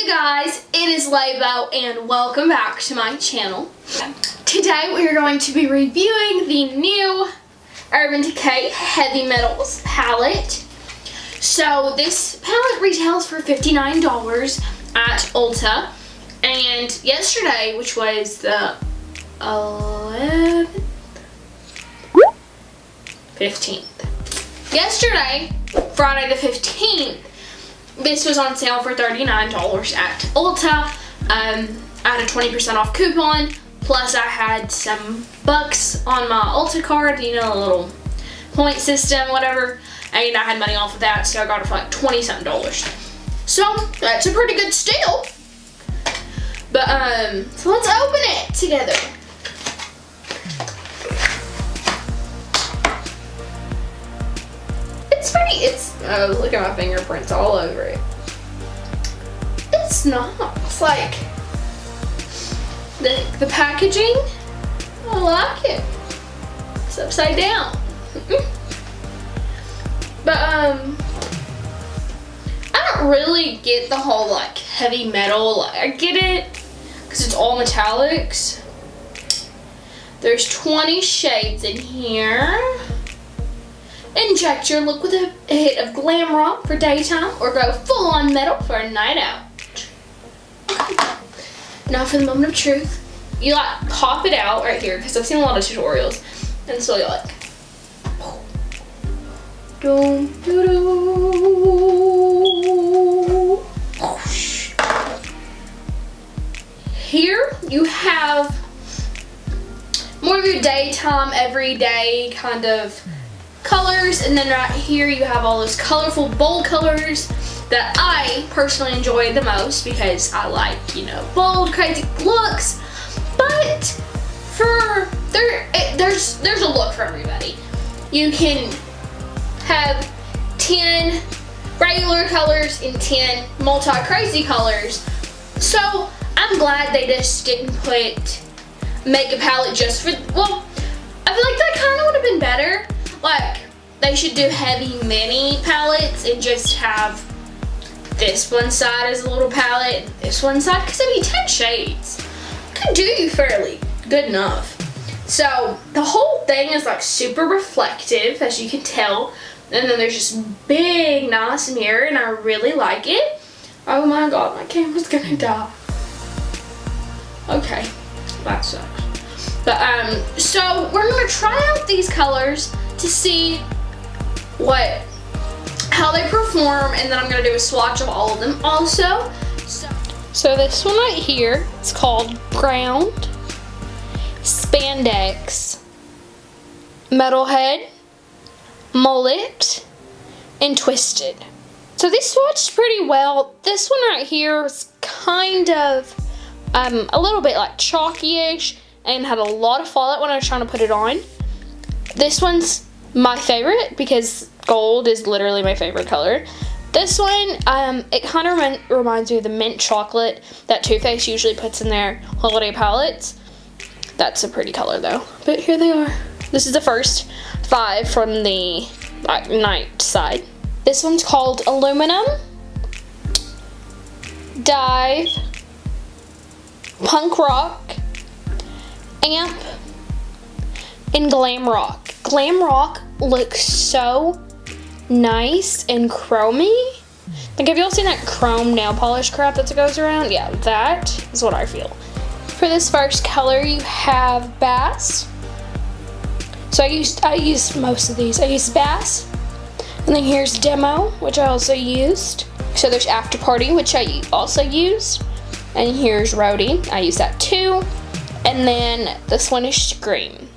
Hey guys, it is Labo and welcome back to my channel. Today we are going to be reviewing the new Urban Decay Heavy Metals palette. So this palette retails for $59 at Ulta, and yesterday, which was the 15th. Yesterday, Friday the 15th, this was on sale for $39 at Ulta. I had a 20% off coupon, plus I had some bucks on my Ulta card, you know, a little point system, whatever, and I had money off of that, so I got it for like $20-something. So that's a pretty good steal. But so let's open it together. Oh, look at my fingerprints all over it. It's not. It's like the packaging. I like it. It's upside down. But I don't really get the whole like heavy metal. I get it because it's all metallics. There's 20 shades in here. Inject your look with a hit of glam rock for daytime, or go full on metal for a night out. Okay. Now for the moment of truth. You like pop it out right here, because I've seen a lot of tutorials, and so you're like, doo, doo, doo. Here you have more of your daytime, everyday kind of colors, and then right here you have all those colorful, bold colors that I personally enjoy the most because I like, you know, bold, crazy looks. But there's a look for everybody. You can have 10 regular colors and 10 multi-crazy colors. So I'm glad they just didn't make a palette just for, well, I feel like that kind of would have been better. Like, they should do heavy mini palettes and just have this one side as a little palette, and this one side, because I mean 10 shades could do you fairly good enough. So the whole thing is like super reflective, as you can tell, and then there's this big nice mirror, and I really like it. Oh my god, my camera's gonna die. Okay, that sucks. But so we're gonna try out these colors to see how they perform, and then I'm gonna do a swatch of all of them also. So this one right here, it's called Ground, Spandex, Metalhead, Mullet, and Twisted. So these swatched pretty well. This one right here is kind of a little bit like chalky-ish and had a lot of fallout when I was trying to put it on. This one's my favorite because gold is literally my favorite color. This one, it kind of reminds me of the mint chocolate that Too Faced usually puts in their holiday palettes. That's a pretty color though. But here they are. This is the first 5 from the night side. This one's called Aluminum, Dive, Punk Rock, Amp, and Glam Rock. Glam Rock looks so nice and chromy. Like, have y'all seen that chrome nail polish crap that goes around? Yeah, that is what I feel. For this first color, you have Bass. So I used most of these. I used Bass. And then here's Demo, which I also used. So there's After Party, which I also used. And here's Roadie. I used that too. And then this one is Scream.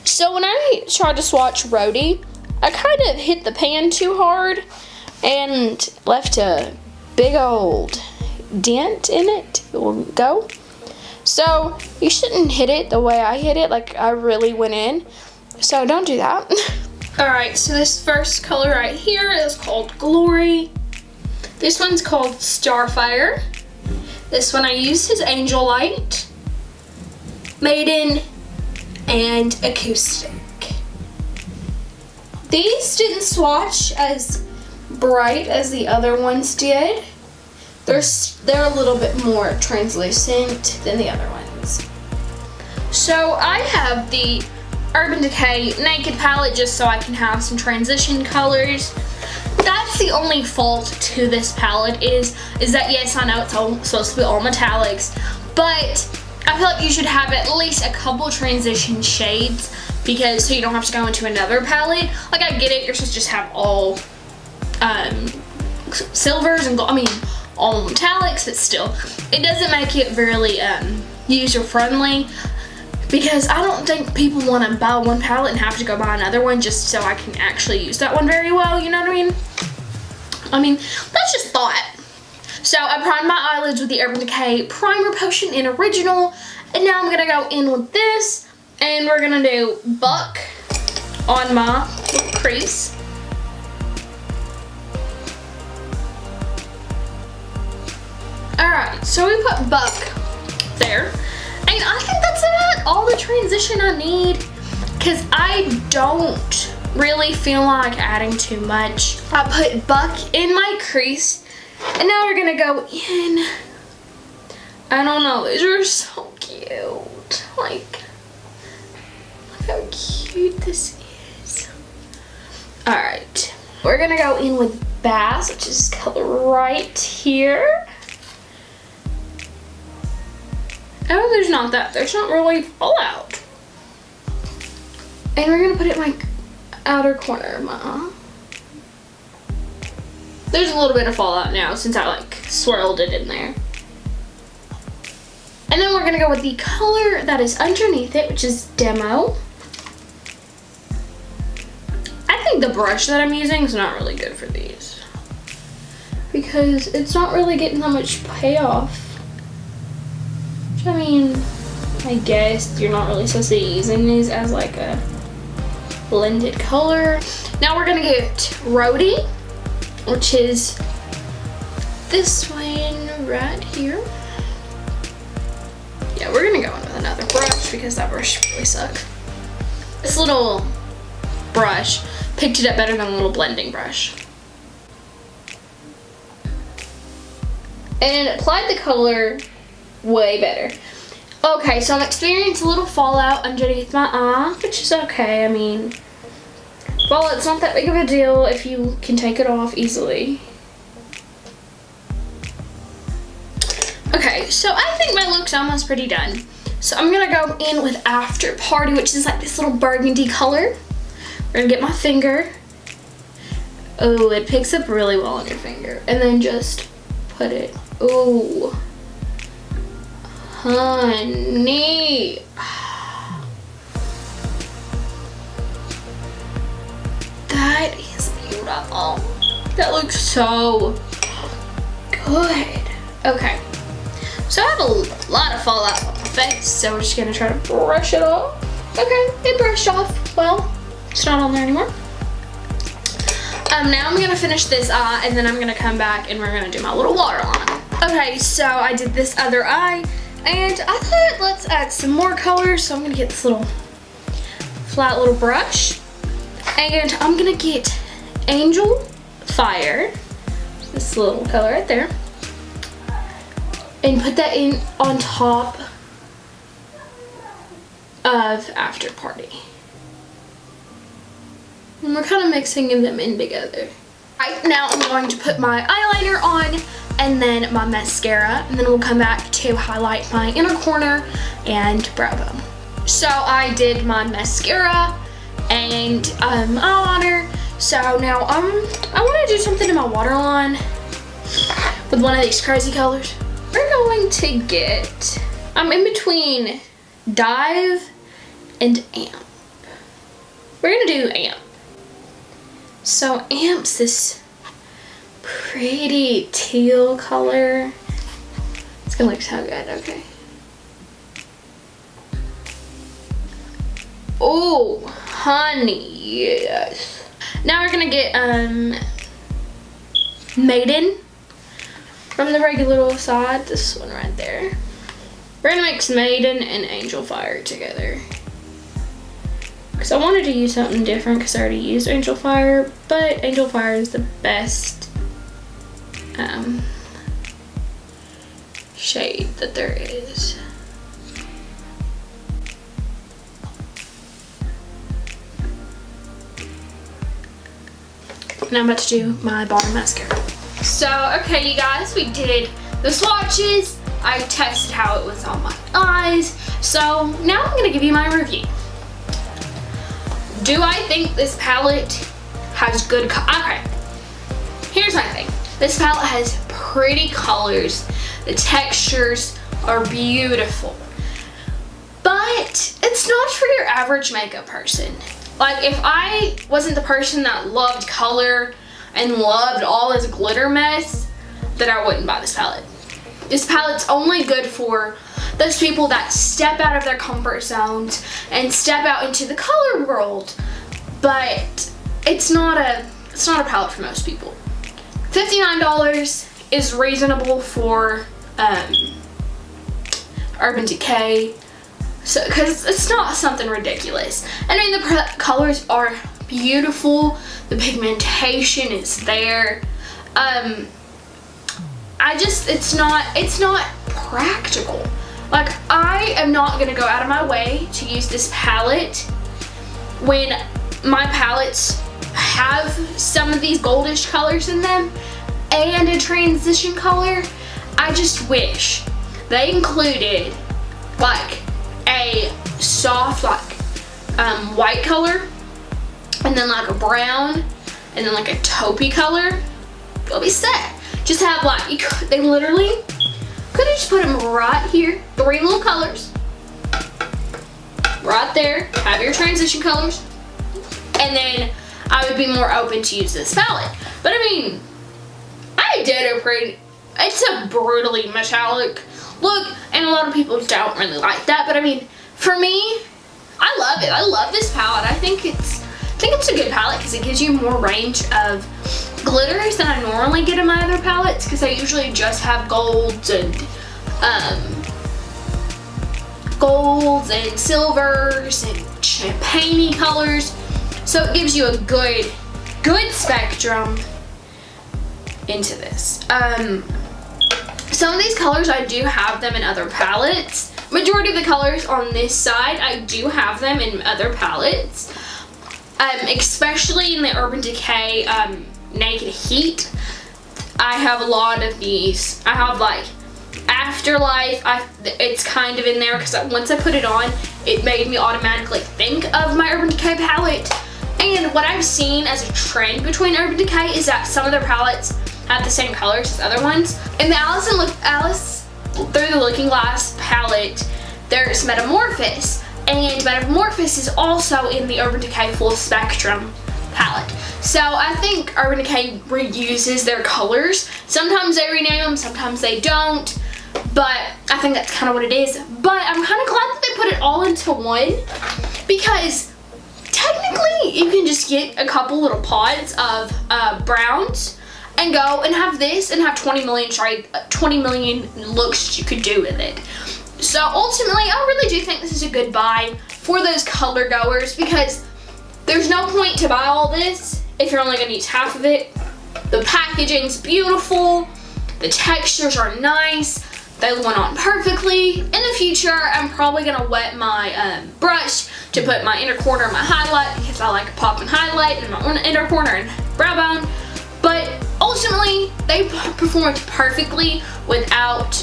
So when I tried to swatch Roadie, I kind of hit the pan too hard and left a big old dent in it. It will go. So you shouldn't hit it the way I hit it, like I really went in. So don't do that. Alright, so this first color right here is called Glory. This one's called Starfire. This one I used is Angel Light, Maiden, and Acoustic. These didn't swatch as bright as the other ones did, they're a little bit more translucent than the other ones. So I have the Urban Decay Naked palette just so I can have some transition colors. That's the only fault to this palette is that, yes, I know it's all supposed to be all metallics, but I feel like you should have at least a couple transition shades because so you don't have to go into another palette. Like, I get it, you're supposed to just have all silvers and all metallics, but still, it doesn't make it really user-friendly because I don't think people want to buy one palette and have to go buy another one just so I can actually use that one very well, you know what I mean? That's just thought. So I primed my eyelids with the Urban Decay Primer Potion in Original, and now I'm gonna go in with this, and we're gonna do Buck on my little crease. Alright, so we put Buck there, and I think that's about all the transition I need, because I don't really feel like adding too much. I put Buck in my crease, and now we're gonna go in. I don't know, these are so cute. Like, look how cute this is. Alright, we're gonna go in with Bass, which is color right here. Oh, there's not really fallout. And we're gonna put it in my outer corner of my eye. There's a little bit of fallout now since I like swirled it in there. And then we're gonna go with the color that is underneath it, which is Demo. I think the brush that I'm using is not really good for these because it's not really getting that much payoff. Which, I guess you're not really supposed to be using these as like a blended color. Now we're gonna get Rhodey, which is this one right here. Yeah, we're gonna go in with another brush because that brush really sucks. This little brush picked it up better than a little blending brush. And applied the color way better. Okay, so I'm experiencing a little fallout underneath my eye, which is okay. Fallout's not that big of a deal if you can take it off easily. Okay, so I think my look's almost pretty done. So I'm gonna go in with After Party, which is like this little burgundy color. We're gonna get my finger. Oh, it picks up really well on your finger. And then just put it, ooh. Honey. That is beautiful. That looks so good. Okay. So I have a lot of fallout on my face, so we're just gonna try to brush it off. Okay, it brushed off. Well, it's not on there anymore. Now I'm gonna finish this eye, and then I'm gonna come back and we're gonna do my little waterline. Okay, so I did this other eye, and I thought let's add some more colors. So I'm gonna get this little flat little brush, and I'm gonna get Angel Fire, this little color right there, and put that in on top of After Party. And we're kind of mixing them in together. Right now I'm going to put my eyeliner on and then my mascara, and then we'll come back to highlight my inner corner and brow bone. So I did my mascara and eyeliner. So now I want to do something to my waterline with one of these crazy colors. We're going to get, I'm in between Dive and Amp. We're gonna do Amp. So Amp's this pretty teal color. It's gonna look so good, okay. Oh, honey, yes. Now we're gonna get Maiden from the regular little side, this one right there. We're gonna mix Maiden and Angel Fire together. Because I wanted to use something different because I already used Angel Fire, but Angel Fire is the best shade that there is. And I'm about to do my bottom mascara. So, okay, you guys, we did the swatches. I tested how it was on my eyes. So, now I'm gonna give you my review. Do I think this palette has good okay, here's my thing. This palette has pretty colors. The textures are beautiful. But it's not for your average makeup person. Like, if I wasn't the person that loved color and loved all this glitter mess, then I wouldn't buy this palette. This palette's only good for those people that step out of their comfort zones and step out into the color world. But it's not a palette for most people. $59 is reasonable for Urban Decay. So, because it's not something ridiculous. I mean, the colors are beautiful. The pigmentation is there. It's not practical. Like, I am not gonna go out of my way to use this palette when my palettes have some of these goldish colors in them and a transition color. I just wish they included like a soft white color, and then like a brown, and then like a taupey color. You'll be set. Just have like, they literally could have just put them right here, 3 little colors right there, have your transition colors, and then I would be more open to use this palette. But I mean, I did it's a brutally metallic look, and a lot of people don't really like that, but I mean, for me, I love it. I love this palette. I think it's a good palette because it gives you more range of glitters than I normally get in my other palettes, because I usually just have golds and silvers and champagne-y colors. So it gives you a good spectrum into this. Some of these colors, I do have them in other palettes. Majority of the colors on this side, I do have them in other palettes. Especially in the Urban Decay Naked Heat. I have a lot of these. I have like Afterlife. It's kind of in there because once I put it on, it made me automatically think of my Urban Decay palette. And what I've seen as a trend between Urban Decay is that some of their palettes have the same colors as other ones. In the Alice Through the Looking Glass palette, there's Metamorphosis. And Metamorphosis is also in the Urban Decay Full Spectrum palette. So I think Urban Decay reuses their colors. Sometimes they rename them, sometimes they don't. But I think that's kind of what it is. But I'm kind of glad that they put it all into one, because technically you can just get a couple little pods of browns and go and have this and have 20 million looks you could do with it. So ultimately, I really do think this is a good buy for those color goers, because there's no point to buy all this if you're only going to use half of it. The packaging's beautiful. The textures are nice. They went on perfectly. In the future, I'm probably going to wet my brush to put my inner corner and my highlight, because I like a pop and highlight in my inner corner and brow bone. But ultimately, they performed perfectly without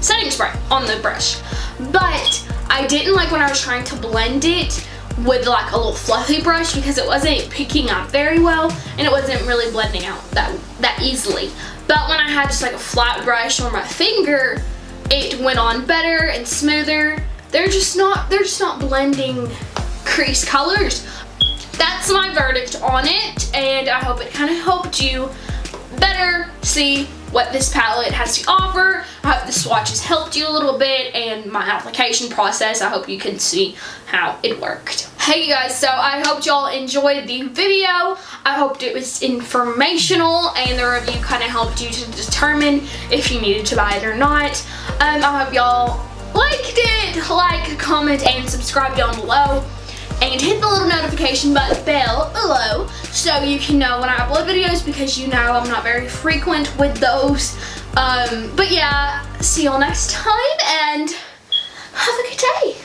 setting spray on the brush. But I didn't like when I was trying to blend it with like a little fluffy brush, because it wasn't picking up very well and it wasn't really blending out that easily. But when I had just like a flat brush or my finger, it went on better and smoother. They're just not blending crease colors. That's my verdict on it, and I hope it kind of helped you better see what this palette has to offer. I hope the swatches helped you a little bit, and my application process, I hope you can see how it worked. Hey you guys, so I hope y'all enjoyed the video. I hoped it was informational and the review kind of helped you to determine if you needed to buy it or not. I hope y'all liked it. Like, comment, and subscribe down below. and hit the little notification bell below so you can know when I upload videos, because you know I'm not very frequent with those. But yeah, see y'all next time and have a good day.